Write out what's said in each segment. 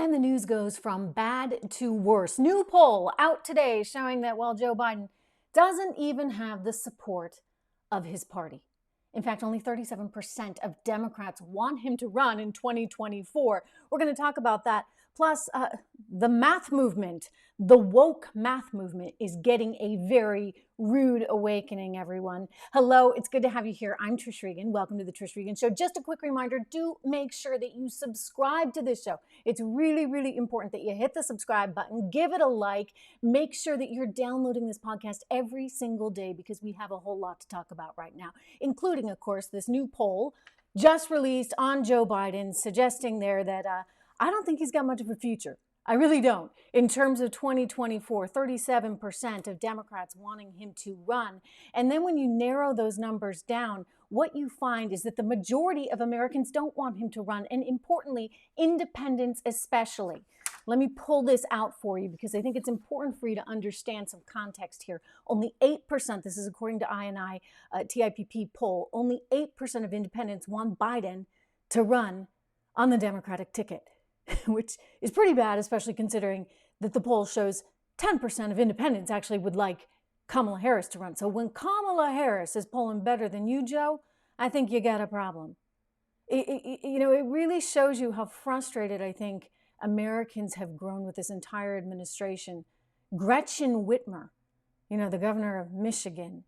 And the news goes from bad to worse. New poll out today showing that while Joe Biden doesn't even have the support of his party. In fact, only 37% of Democrats want him to run in 2024. We're going to talk about that. Plus, the math movement, the woke math movement, is getting a very rude awakening, everyone. Hello, it's good to have you here. I'm Trish Regan. Welcome to the Trish Regan Show. Just a quick reminder, do make sure that you subscribe to this show. It's really, really important that you hit the subscribe button, give it a like, make sure that you're downloading this podcast every single day because we have a whole lot to talk about right now, including, of course, this new poll just released on Joe Biden, suggesting there that I don't think he's got much of a future. I really don't. In terms of 2024, 37% of Democrats wanting him to run. And then when you narrow those numbers down, what you find is that the majority of Americans don't want him to run, and importantly, independents especially. Let me pull this out for you because I think it's important for you to understand some context here. Only 8%, this is according to INI TIPP poll, only 8% of independents want Biden to run on the Democratic ticket, which is pretty bad, especially considering that the poll shows 10% of independents actually would like Kamala Harris to run. So when Kamala Harris is polling better than you, Joe, I think you got a problem. It really shows you how frustrated I think Americans have grown with this entire administration. Gretchen Whitmer, the governor of Michigan,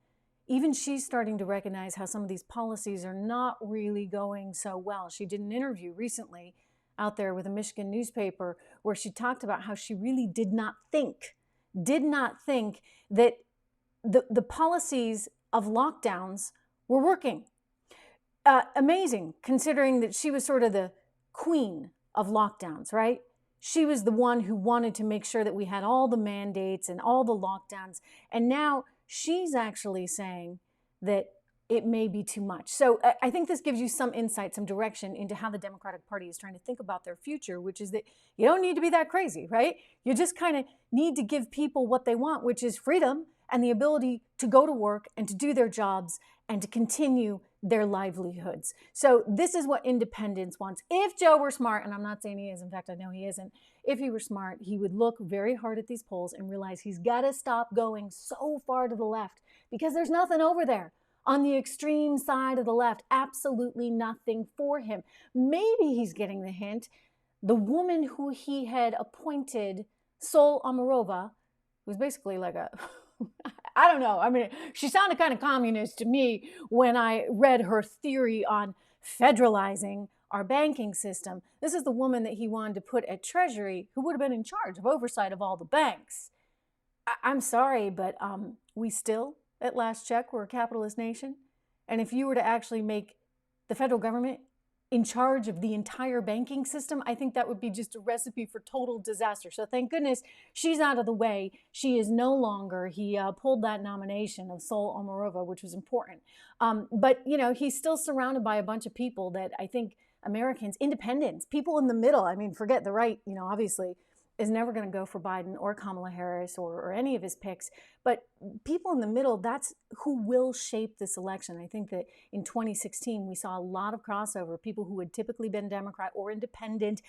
even she's starting to recognize how some of these policies are not really going so well. She did an interview recently out there with a Michigan newspaper where she talked about how she really did not think that the policies of lockdowns were working. Amazing, considering that she was sort of the queen of lockdowns, right? She was the one who wanted to make sure that we had all the mandates and all the lockdowns. And now she's actually saying that it may be too much. So I think this gives you some insight, some direction into how the Democratic Party is trying to think about their future, which is that you don't need to be that crazy, right? You just kind of need to give people what they want, which is freedom and the ability to go to work and to do their jobs and to continue their livelihoods. So this is what independence wants. If Joe were smart, and I'm not saying he is, in fact, I know he isn't, if he were smart, he would look very hard at these polls and realize he's got to stop going so far to the left because there's nothing over there. On the extreme side of the left, absolutely nothing for him. Maybe he's getting the hint. The woman who he had appointed, Sol Omarova, who's basically like I don't know. I mean, she sounded kind of communist to me when I read her theory on federalizing our banking system. This is the woman that he wanted to put at Treasury, who would have been in charge of oversight of all the banks. I'm sorry, but we still, at last check, we're a capitalist nation. And if you were to actually make the federal government in charge of the entire banking system, I think that would be just a recipe for total disaster. So thank goodness she's out of the way. She is no longer, he pulled that nomination of Sol Omarova, which was important. But, he's still surrounded by a bunch of people that I think Americans, independents, people in the middle, I mean, forget the right, obviously, is never going to go for Biden or Kamala Harris or any of his picks. But people in the middle, that's who will shape this election. I think that in 2016, we saw a lot of crossover. People who had typically been Democrat or independent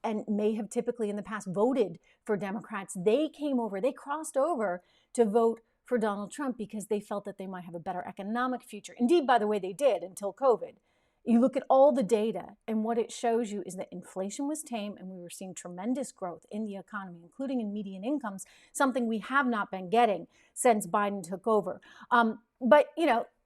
and may have typically in the past voted for Democrats, they came over, they crossed over to vote for Donald Trump because they felt that they might have a better economic future. Indeed, by the way, they did until COVID. You look at all the data, and what it shows you is that inflation was tame and we were seeing tremendous growth in the economy, including in median incomes, something we have not been getting since Biden took over. But,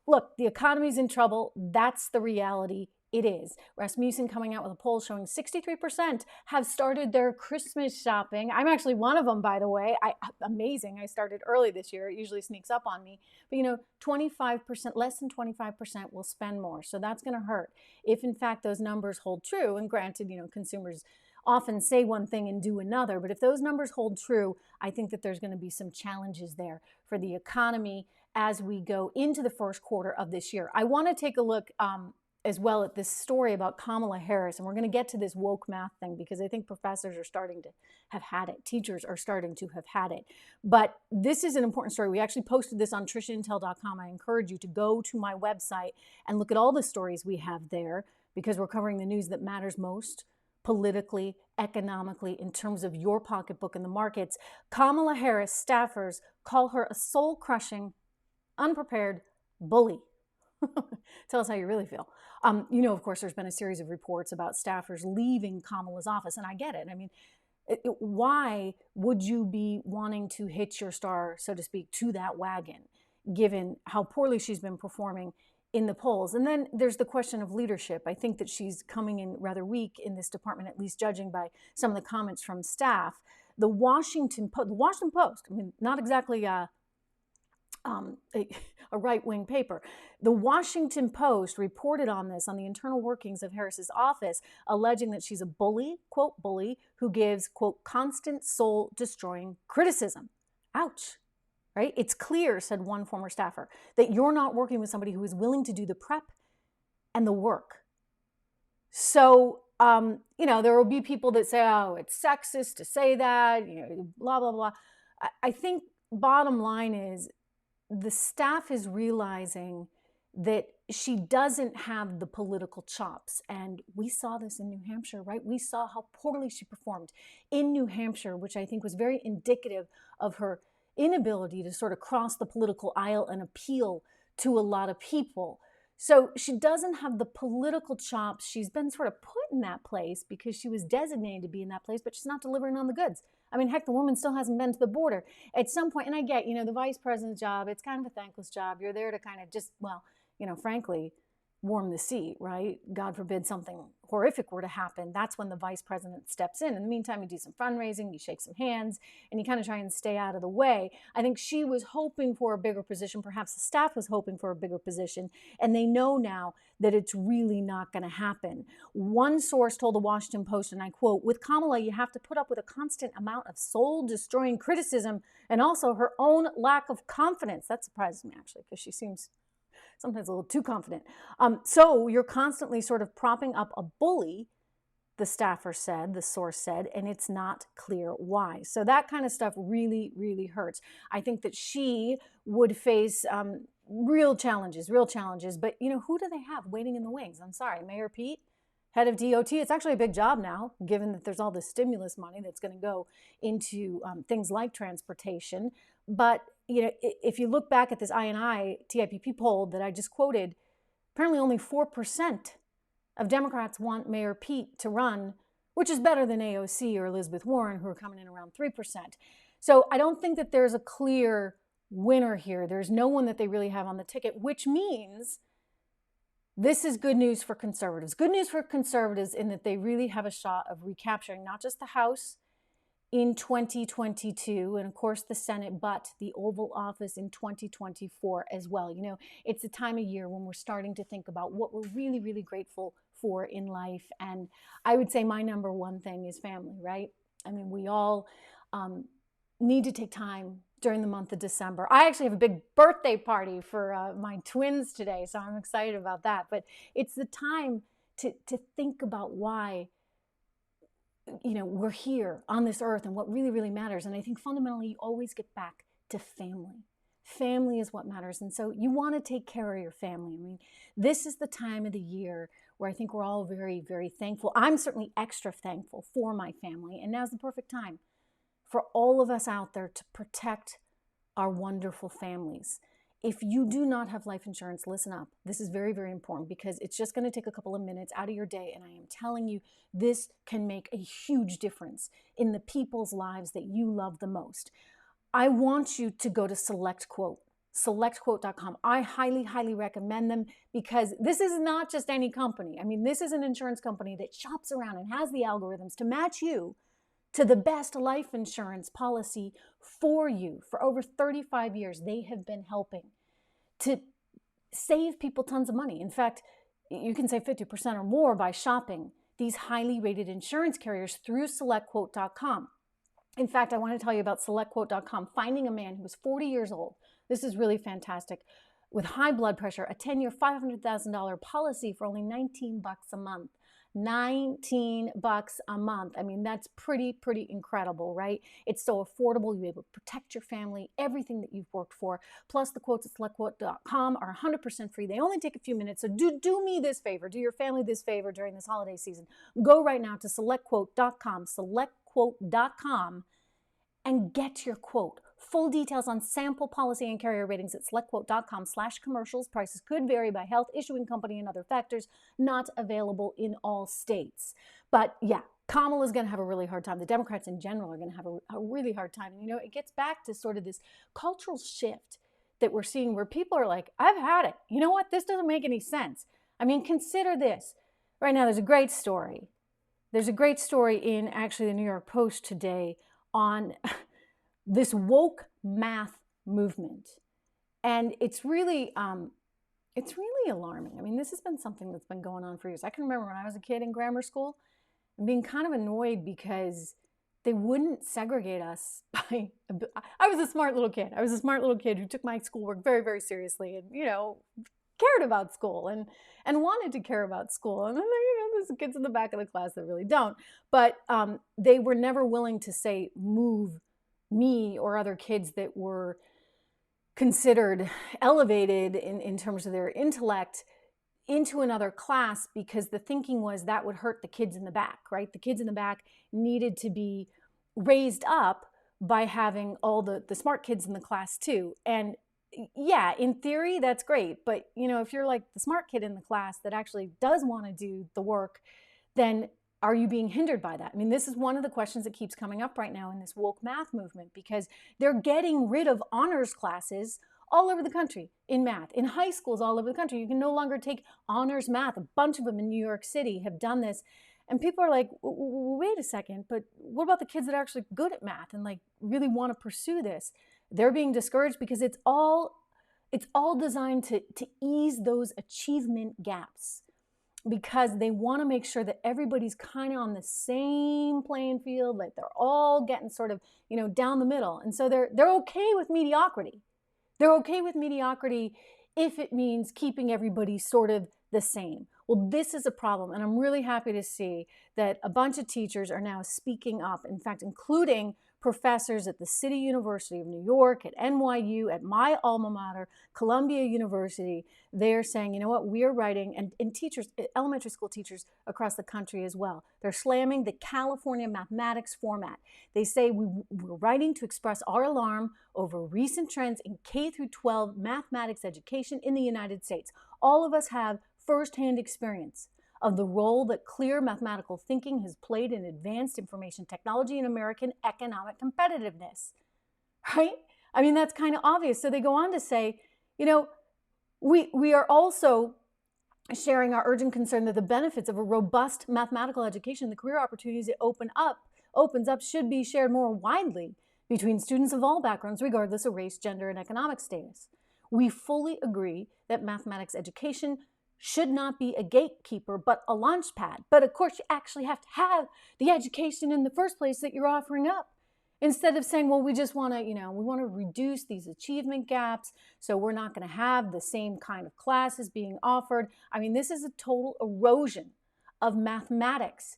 look, the economy's in trouble. That's the reality. It is. Rasmussen coming out with a poll showing 63% have started their Christmas shopping. I'm actually one of them, by the way. Amazing. I started early this year. It usually sneaks up on me. But 25%, less than 25% will spend more. So that's going to hurt. If in fact those numbers hold true, and granted, consumers often say one thing and do another, but if those numbers hold true, I think that there's going to be some challenges there for the economy as we go into the first quarter of this year. I want to take a look as well at this story about Kamala Harris. And we're going to get to this woke math thing because I think professors are starting to have had it. Teachers are starting to have had it. But this is an important story. We actually posted this on trishaintel.com. I encourage you to go to my website and look at all the stories we have there because we're covering the news that matters most politically, economically, in terms of your pocketbook and the markets. Kamala Harris staffers call her a soul-crushing, unprepared bully. Tell us how you really feel. Of course, there's been a series of reports about staffers leaving Kamala's office, and I get it. I mean, why would you be wanting to hitch your star, so to speak, to that wagon, given how poorly she's been performing in the polls? And then there's the question of leadership. I think that she's coming in rather weak in this department, at least judging by some of the comments from staff. The Washington Post, I mean, not exactly a right-wing paper. The Washington Post reported on this, on the internal workings of Harris's office, alleging that she's a bully, quote, bully, who gives, quote, constant soul-destroying criticism. Ouch. Right? It's clear, said one former staffer, that you're not working with somebody who is willing to do the prep and the work. So, there will be people that say, oh, it's sexist to say that, blah, blah, blah. I think bottom line is, the staff is realizing that she doesn't have the political chops. And we saw this in New Hampshire, right? We saw how poorly she performed in New Hampshire, which I think was very indicative of her inability to sort of cross the political aisle and appeal to a lot of people. So she doesn't have the political chops. She's been sort of put in that place because she was designated to be in that place, but she's not delivering on the goods. I mean, heck, the woman still hasn't been to the border. At some point, and I get, the vice president's job, it's kind of a thankless job. You're there to kind of just, frankly, warm the seat, right? God forbid something horrific were to happen. That's when the vice president steps in. In the meantime, you do some fundraising, you shake some hands, and you kind of try and stay out of the way. I think she was hoping for a bigger position. Perhaps the staff was hoping for a bigger position, and they know now that it's really not going to happen. One source told the Washington Post, and I quote, "With Kamala, you have to put up with a constant amount of soul-destroying criticism and also her own lack of confidence." That surprises me, actually, because she seems sometimes a little too confident. So you're constantly sort of propping up a bully, the staffer said, the source said, and it's not clear why. So that kind of stuff really, really hurts. I think that she would face real challenges, but who do they have waiting in the wings? I'm sorry, Mayor Pete, head of DOT. It's actually a big job now, given that there's all this stimulus money that's going to go into things like transportation. But if you look back at this INI TIPP poll that I just quoted, apparently only 4% of Democrats want Mayor Pete to run, which is better than AOC or Elizabeth Warren, who are coming in around 3%. So I don't think that there's a clear winner here. There's no one that they really have on the ticket, which means this is good news for conservatives. Good news for conservatives in that they really have a shot of recapturing not just the House in 2022, and of course the Senate, but the Oval Office in 2024 as well. It's a time of year when we're starting to think about what we're really, really grateful for in life. And I would say my number one thing is family, right? I mean, we all need to take time during the month of December. I actually have a big birthday party for my twins today, so I'm excited about that. But it's the time to think about why we're here on this earth and what really, really matters. And I think fundamentally, you always get back to family. Family is what matters. And so you want to take care of your family. I mean, this is the time of the year where I think we're all very, very thankful. I'm certainly extra thankful for my family. And now's the perfect time for all of us out there to protect our wonderful families. If you do not have life insurance, listen up. This is very, very important because it's just going to take a couple of minutes out of your day. And I am telling you, this can make a huge difference in the people's lives that you love the most. I want you to go to SelectQuote, SelectQuote.com. I highly, highly recommend them because this is not just any company. I mean, this is an insurance company that shops around and has the algorithms to match you to the best life insurance policy for you. For over 35 years, they have been helping to save people tons of money. In fact, you can save 50% or more by shopping these highly rated insurance carriers through SelectQuote.com. In fact, I want to tell you about SelectQuote.com, finding a man who was 40 years old. This is really fantastic. With high blood pressure, a 10-year, $500,000 policy for only $19 a month. $19 a month. I mean, that's pretty incredible, right? It's so affordable. You're able to protect your family, everything that you've worked for. Plus, the quotes at SelectQuote.com are 100% free. They only take a few minutes. So do me this favor, do your family this favor during this holiday season. Go right now to SelectQuote.com, SelectQuote.com, and get your quote. Full details on sample policy and carrier ratings at SelectQuote.com/commercials. Prices could vary by health, issuing company, and other factors. Not available in all states. But yeah, Kamala's going to have a really hard time. The Democrats in general are going to have a really hard time. And, you know, it gets back to sort of this cultural shift that we're seeing where people are like, I've had it. You know what? This doesn't make any sense. I mean, consider this. Right now, there's a great story. There's a great story in actually the New York Post today on this woke math movement. And it's really alarming. I mean, this has been something that's been going on for years. I can remember when I was a kid in grammar school and being kind of annoyed because they wouldn't segregate us by, I was a smart little kid. I was a smart little kid who took my schoolwork very seriously and, you know, cared about school and wanted to care about school. And then, you know, there's kids in the back of the class that really don't. But they were never willing to say, move me or other kids that were considered elevated in terms of their intellect into another class, because the thinking was that would hurt the kids in the back, right? The kids in the back needed to be raised up by having all the smart kids in the class too. And yeah, in theory, that's great. But, you know, if you're like the smart kid in the class that actually does want to do the work, then are you being hindered by that? I mean, this is one of the questions that keeps coming up right now in this woke math movement, because they're getting rid of honors classes all over the country in math, in high schools all over the country. You can no longer take honors math. A bunch of them in New York City have done this. And people are like, wait a second, but what about the kids that are actually good at math and like really want to pursue this? They're being discouraged because it's all designed to ease those achievement gaps, because they want to make sure that everybody's kind of on the same playing field, like they're all getting sort of, you know, down the middle. And so they're okay with mediocrity. They're okay with mediocrity if it means keeping everybody sort of the same. Well, this is a problem, and I'm really happy to see that a bunch of teachers are now speaking up, in fact, including professors at the City University of New York, at NYU, at my alma mater, Columbia University. They're saying, you know what, we're writing, and teachers, elementary school teachers across the country as well, they're slamming the California mathematics format. They say we're writing to express our alarm over recent trends in K through 12 mathematics education in the United States. All of us have firsthand experience of the role that clear mathematical thinking has played in advanced information technology and American economic competitiveness, right? I mean, that's kind of obvious. So they go on to say, you know, we are also sharing our urgent concern that the benefits of a robust mathematical education, the career opportunities it opens up should be shared more widely between students of all backgrounds, regardless of race, gender, and economic status. We fully agree that mathematics education should not be a gatekeeper, but a launch pad. But of course, you actually have to have the education in the first place that you're offering up. Instead of saying, well, we just want to, you know, we want to reduce these achievement gaps, so we're not going to have the same kind of classes being offered. I mean, this is a total erosion of mathematics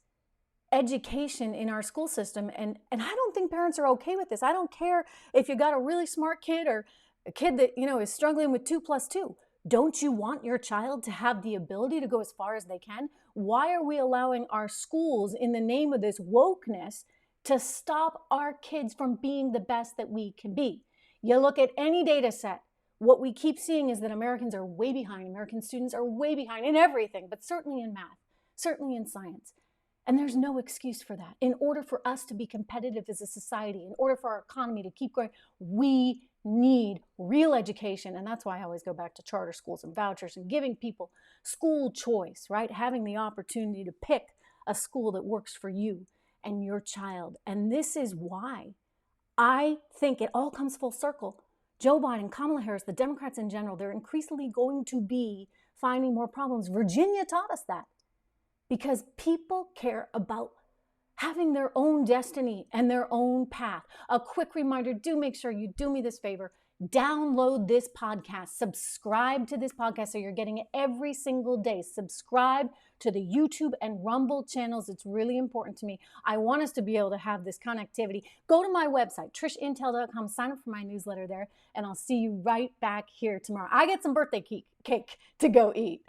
education in our school system. And I don't think parents are okay with this. I don't care if you got a really smart kid or a kid that, you know, is struggling with 2 + 2. Don't you want your child to have the ability to go as far as they can? Why are we allowing our schools, in the name of this wokeness, to stop our kids from being the best that we can be? You look at any data set, what we keep seeing is that Americans are way behind. American students are way behind in everything, but certainly in math, certainly in science. And there's no excuse for that. In order for us to be competitive as a society, in order for our economy to keep growing, we need real education. And that's why I always go back to charter schools and vouchers and giving people school choice, right? Having the opportunity to pick a school that works for you and your child. And this is why I think it all comes full circle. Joe Biden, Kamala Harris, the Democrats in general, they're increasingly going to be finding more problems. Virginia taught us that, because people care about having their own destiny and their own path. A quick reminder, do make sure you do me this favor. download this podcast, subscribe to this podcast so you're getting it every single day. Subscribe to the YouTube and Rumble channels. It's really important to me. I want us to be able to have this connectivity. Go to my website, trishintel.com, sign up for my newsletter there, and I'll see you right back here tomorrow. I get some birthday cake to go eat.